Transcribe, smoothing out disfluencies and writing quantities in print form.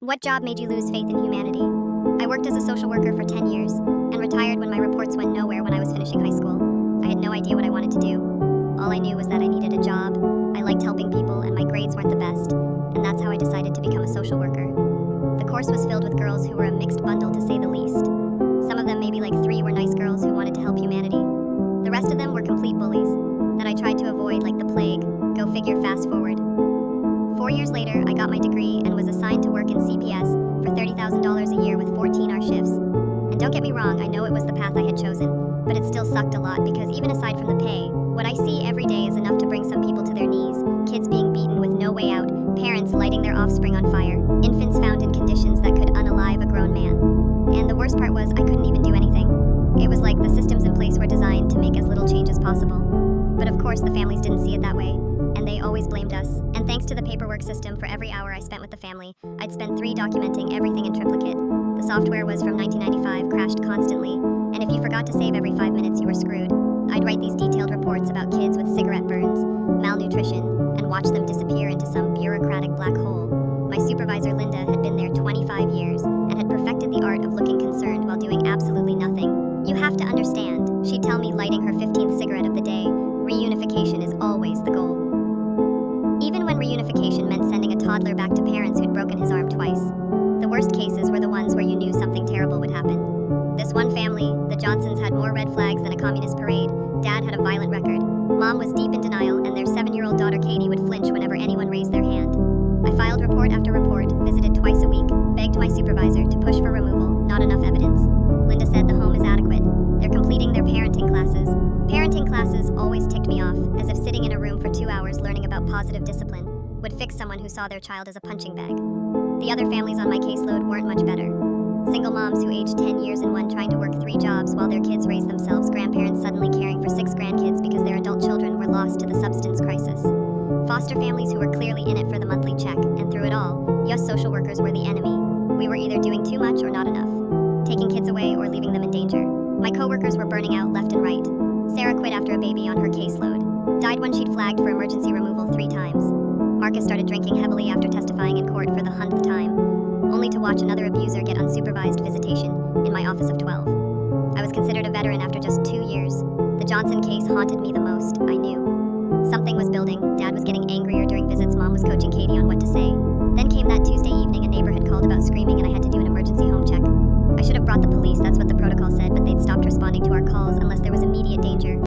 What job made you lose faith in humanity? I worked as a social worker for 10 years and retired when my reports went nowhere when I was finishing high school. I had no idea what I wanted to do. All I knew was that I needed a job. I liked helping people and my grades weren't the best, and that's how I decided to become a social worker. The course was filled with girls who were a mixed bundle to say the least. Some of them, maybe like 3, were nice girls who wanted to help humanity. The rest of them were complete bullies that I tried to avoid like the plague. Go figure, fast forward. 4 years later, I got my degree and was assigned to work in CPS for $30,000 a year with 14-hour shifts. And don't get me wrong, I know it was the path I had chosen, but it still sucked a lot because even aside from the pay, what I see every day is enough to bring some people to their knees. Kids being beaten with no way out, parents lighting their offspring on fire, infants found in conditions that could unalive a grown man. And the worst part was I couldn't even do anything. It was like the systems in place were designed to make as little change as possible. But of course, the families didn't see it that way, and they always blamed us. And thanks to the paperwork system, for every hour I spent with the family, I'd spend 3 documenting everything in triplicate. The software was from 1995, crashed constantly, and if you forgot to save every 5 minutes, you were screwed. I'd write these detailed reports about kids with cigarette burns, malnutrition, and watch them disappear into some bureaucratic black hole. My supervisor, Linda, had been there 25 years and had perfected the art of looking concerned while doing absolutely nothing. You have to understand, she'd tell me, lighting her 15th cigarette of the day, reunification is always the goal. Even when reunification meant sending a toddler back to parents who'd broken his arm twice. The worst cases were the ones where you knew something terrible would happen. This one family, the Johnsons, had more red flags than a communist parade. Dad had a violent record. Mom was deep in denial, and their 7-year-old daughter Katie would flinch whenever anyone raised their hand. I filed report after report, visited twice a week, begged my supervisor to push for removal, not enough evidence. Linda said the home is adequate. They're completing their parenting classes. Parenting classes always ticked me off, as if sitting in a room for 2 hours learning about positive discipline would fix someone who saw their child as a punching bag. The other families on my caseload weren't much better. Single moms who aged 10 years in one trying to work 3 jobs while their kids raised themselves, grandparents suddenly caring for 6 grandkids because their adult children were lost to the substance crisis. Foster families who were clearly in it for the monthly check, and through it all, us social workers were the enemy. We were either doing too much or not enough, taking kids away or leaving them in danger. My coworkers were burning out left and right. Sarah quit after a baby on her caseload, died when she'd flagged for emergency removal 3 times. Marcus started drinking heavily after testifying in court for the 100th time, only to watch another abuser get unsupervised visitation in my office of 12. I was considered a veteran after just 2 years. The Johnson case haunted me the most. I knew something was building. Dad was getting angrier during visits. Mom was coaching Katie on what to say. Then came that Tuesday evening, a neighbor had called about screaming and I had to do an emergency home check. I should have brought the police, that's what the protocol said, but they'd stopped responding to our calls unless there was immediate danger.